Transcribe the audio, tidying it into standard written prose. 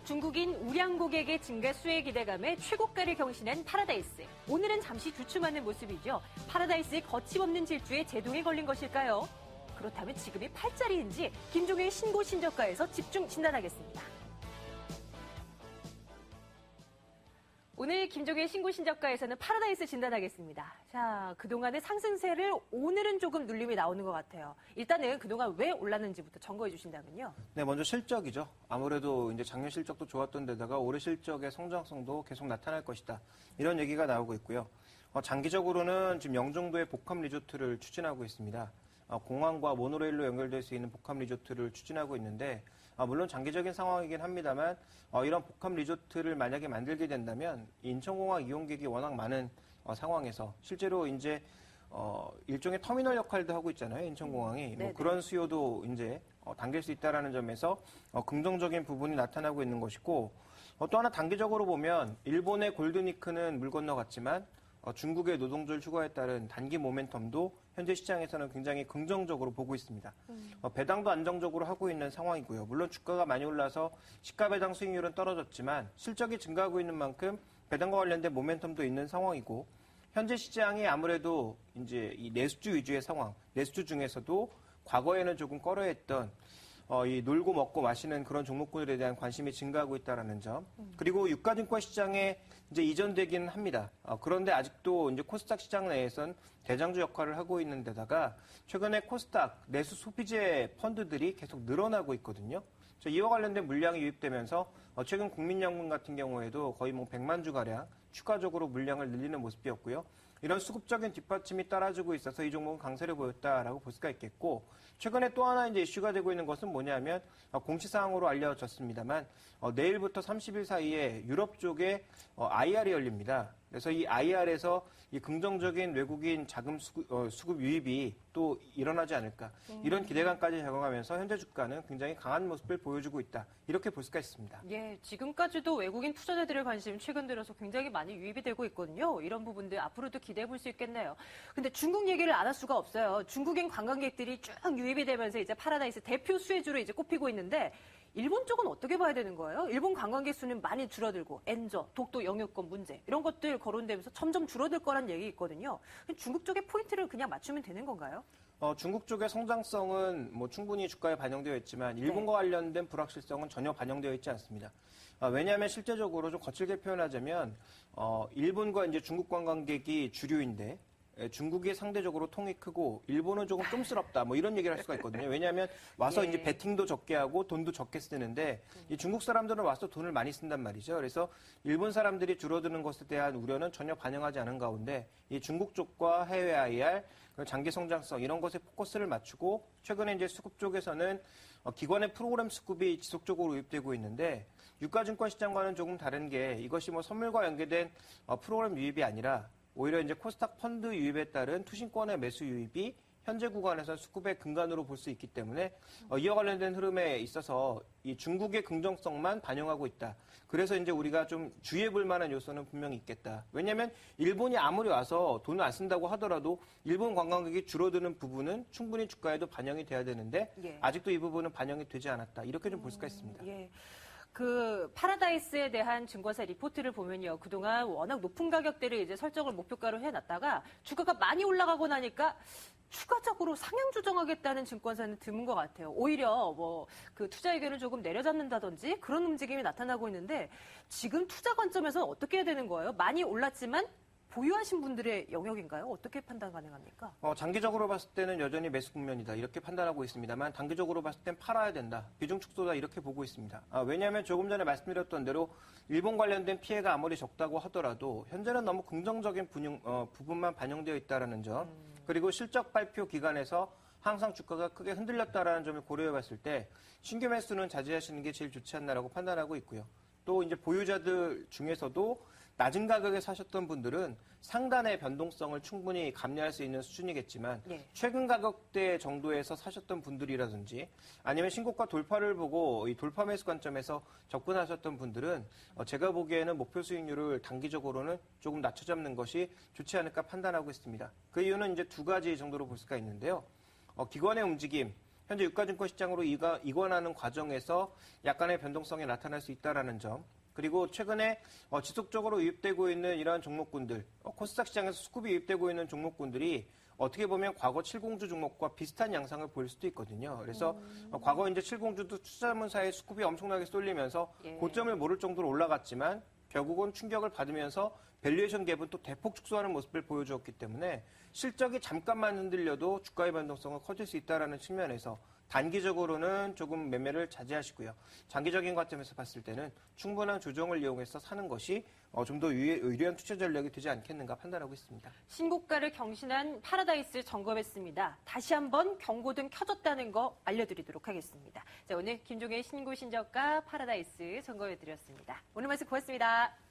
중국인 우량 고객의 증가 수혜 기대감에 최고가를 경신한 파라다이스. 오늘은 잠시 주춤하는 모습이죠. 파라다이스의 거침없는 질주에 제동이 걸린 것일까요? 그렇다면 지금이 팔자리인지 김종의 신고 신저가에서 집중 진단하겠습니다. 오늘 김종의 신고 신저가에서는 파라다이스 진단하겠습니다. 자, 그동안의 상승세를 오늘은 조금 눌림이 나오는 것 같아요. 일단은 그동안 왜 올랐는지부터 점검해 주신다면요. 네, 먼저 실적이죠. 아무래도 이제 작년 실적도 좋았던 데다가 올해 실적의 성장성도 계속 나타날 것이다. 이런 얘기가 나오고 있고요. 장기적으로는 지금 영종도의 복합 리조트를 추진하고 있습니다. 공항과 모노레일로 연결될 수 있는 복합 리조트를 추진하고 있는데 물론 장기적인 상황이긴 합니다만 이런 복합 리조트를 만약에 만들게 된다면 인천공항 이용객이 워낙 많은 상황에서 실제로 이제 일종의 터미널 역할도 하고 있잖아요. 인천공항이 뭐 그런 수요도 이제 당길 수 있다라는 점에서 긍정적인 부분이 나타나고 있는 것이고 또 하나 단기적으로 보면 일본의 골든위크는 물 건너갔지만 중국의 노동절 휴가에 따른 단기 모멘텀도 현재 시장에서는 굉장히 긍정적으로 보고 있습니다. 배당도 안정적으로 하고 있는 상황이고요. 물론 주가가 많이 올라서 시가 배당 수익률은 떨어졌지만 실적이 증가하고 있는 만큼 배당과 관련된 모멘텀도 있는 상황이고 현재 시장이 아무래도 이제 이 내수주 위주의 상황, 내수주 중에서도 과거에는 조금 꺼려했던 이 놀고 먹고 마시는 그런 종목군들에 대한 관심이 증가하고 있다라는 점. 그리고 유가증권 시장에 이제 이전되기는 합니다. 그런데 아직도 이제 코스닥 시장 내에선 대장주 역할을 하고 있는 데다가 최근에 코스닥 내수 소비재 펀드들이 계속 늘어나고 있거든요. 이와 관련된 물량이 유입되면서 최근 국민연금 같은 경우에도 거의 뭐 100만 주가량 추가적으로 물량을 늘리는 모습이었고요. 이런 수급적인 뒷받침이 따라주고 있어서 이 종목은 강세를 보였다라고 볼 수가 있겠고 최근에 또 하나 이제 이슈가 되고 있는 것은 뭐냐면 공시사항으로 알려졌습니다만 내일부터 30일 사이에 유럽 쪽에 IR이 열립니다. 그래서 이 IR에서 이 긍정적인 외국인 자금 수급 유입이 또 일어나지 않을까 이런 기대감까지 적용하면서 현재 주가는 굉장히 강한 모습을 보여주고 있다. 이렇게 볼 수가 있습니다. 예, 지금까지도 외국인 투자자들의 관심 최근 들어서 굉장히 많이 유입이 되고 있거든요. 이런 부분들 앞으로도 기대해 볼 수 있겠네요. 근데 중국 얘기를 안 할 수가 없어요. 중국인 관광객들이 쭉 유입이 되면서 이제 파라다이스 대표 수혜주로 이제 꼽히고 있는데 일본 쪽은 어떻게 봐야 되는 거예요? 일본 관광객 수는 많이 줄어들고 엔저, 독도 영유권 문제 이런 것들 거론되면서 점점 줄어들 거란 얘기 있거든요. 중국 쪽의 포인트를 그냥 맞추면 되는 건가요? 중국 쪽의 성장성은 뭐 충분히 주가에 반영되어 있지만 일본과 관련된 불확실성은 전혀 반영되어 있지 않습니다. 왜냐하면 실제적으로 좀 거칠게 표현하자면 일본과 이제 중국 관광객이 주류인데 중국이 상대적으로 통이 크고 일본은 조금 끔스럽다 뭐 이런 얘기를 할 수가 있거든요. 왜냐하면 와서 이제 베팅도 적게 하고 돈도 적게 쓰는데 이 중국 사람들은 와서 돈을 많이 쓴단 말이죠. 그래서 일본 사람들이 줄어드는 것에 대한 우려는 전혀 반영하지 않은 가운데 이 중국 쪽과 해외 IR, 장기 성장성 이런 것에 포커스를 맞추고 최근에 이제 수급 쪽에서는 기관의 프로그램 수급이 지속적으로 유입되고 있는데 유가증권 시장과는 조금 다른 게 이것이 뭐 선물과 연계된 프로그램 유입이 아니라 오히려 이제 코스닥 펀드 유입에 따른 투신권의 매수 유입이 현재 구간에서 수급의 근간으로 볼 수 있기 때문에 이와 관련된 흐름에 있어서 이 중국의 긍정성만 반영하고 있다. 그래서 이제 우리가 좀 주의해 볼 만한 요소는 분명히 있겠다. 왜냐하면 일본이 아무리 와서 돈을 안 쓴다고 하더라도 일본 관광객이 줄어드는 부분은 충분히 주가에도 반영이 돼야 되는데 아직도 이 부분은 반영이 되지 않았다. 이렇게 좀 볼 수가 있습니다. 예. 그 파라다이스에 대한 증권사 리포트를 보면요. 그동안 워낙 높은 가격대를 이제 설정을 목표가로 해놨다가 주가가 많이 올라가고 나니까 추가적으로 상향 조정하겠다는 증권사는 드문 것 같아요. 오히려 뭐 그 투자 의견을 조금 내려잡는다든지 그런 움직임이 나타나고 있는데 지금 투자 관점에서는 어떻게 해야 되는 거예요? 많이 올랐지만 보유하신 분들의 영역인가요? 어떻게 판단 가능합니까? 장기적으로 봤을 때는 여전히 매수 국면이다. 이렇게 판단하고 있습니다만 단기적으로 봤을 땐 팔아야 된다. 비중 축소다. 이렇게 보고 있습니다. 왜냐하면 조금 전에 말씀드렸던 대로 일본 관련된 피해가 아무리 적다고 하더라도 현재는 너무 긍정적인 부분만 반영되어 있다는 점 그리고 실적 발표 기간에서 항상 주가가 크게 흔들렸다라는 점을 고려해 봤을 때 신규 매수는 자제하시는 게 제일 좋지 않나라고 판단하고 있고요. 또 이제 보유자들 중에서도 낮은 가격에 사셨던 분들은 상단의 변동성을 충분히 감내할 수 있는 수준이겠지만 최근 가격대 정도에서 사셨던 분들이라든지 아니면 신고가 돌파를 보고 이 돌파 매수 관점에서 접근하셨던 분들은 제가 보기에는 목표 수익률을 단기적으로는 조금 낮춰잡는 것이 좋지 않을까 판단하고 있습니다. 그 이유는 이제 두 가지 정도로 볼 수가 있는데요. 기관의 움직임, 현재 유가증권 시장으로 이관하는 과정에서 약간의 변동성이 나타날 수 있다는 점, 그리고 최근에 지속적으로 유입되고 있는 이러한 종목군들, 코스닥 시장에서 수급이 유입되고 있는 종목군들이 어떻게 보면 과거 70주 종목과 비슷한 양상을 보일 수도 있거든요. 그래서 과거 이제 70주도 투자자문사의 수급이 엄청나게 쏠리면서 고점을 모를 정도로 올라갔지만 결국은 충격을 받으면서 밸류에이션 갭은 또 대폭 축소하는 모습을 보여주었기 때문에 실적이 잠깐만 흔들려도 주가의 변동성은 커질 수 있다는 측면에서 단기적으로는 조금 매매를 자제하시고요. 장기적인 관점에서 봤을 때는 충분한 조정을 이용해서 사는 것이 좀 더 유리한 투자 전략이 되지 않겠는가 판단하고 있습니다. 신고가를 경신한 파라다이스 점검했습니다. 다시 한번 경고등 켜졌다는 거 알려드리도록 하겠습니다. 자, 오늘 김종의 신고 신저가 파라다이스 점검해드렸습니다. 오늘 말씀 고맙습니다.